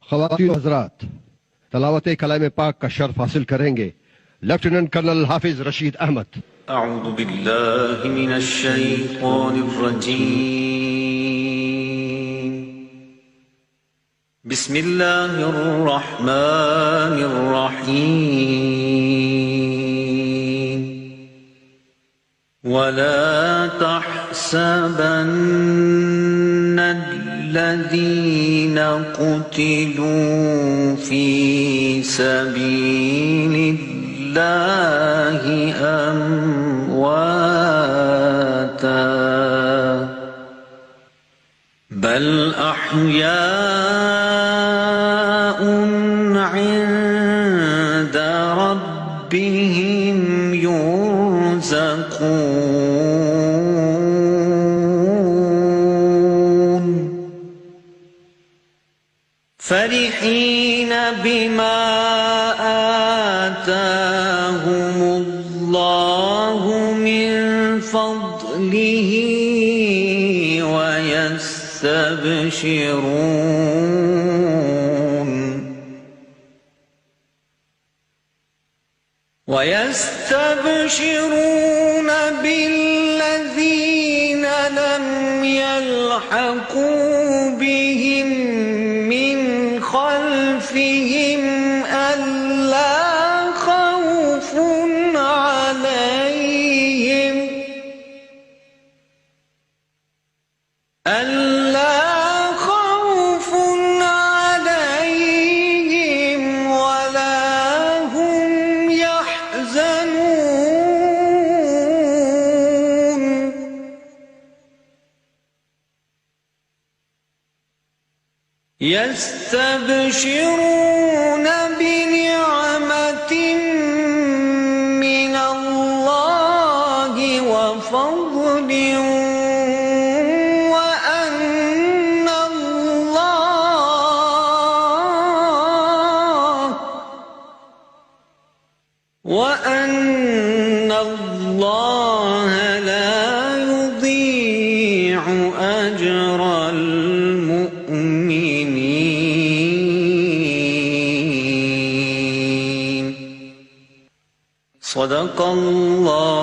ख़वातीन हज़रात, तलावत कलाम पाक का शर्फ हासिल करेंगे लेफ्टिनेंट कर्नल हाफिज रशीद अहमद। अऊज़ु बिल्लाहि मिनश शैतानिर रजीम। बिस्मिल्लाहिर रहमानिर रहीम। वला तहसबन्न الذين قتلوا في سبيل الله أمواتا بل أحياء عند ربهم يرزقون فرحين بما آتاهم الله من فضله ويستبشرون بالذين لم يلحقوا بهم من خلفهم ألا خوف عليهم ولا هم يحزنون يستبشرون بنعمة من الله وفضل وأن الله لا يضيع أجر المؤمنين. صدق الله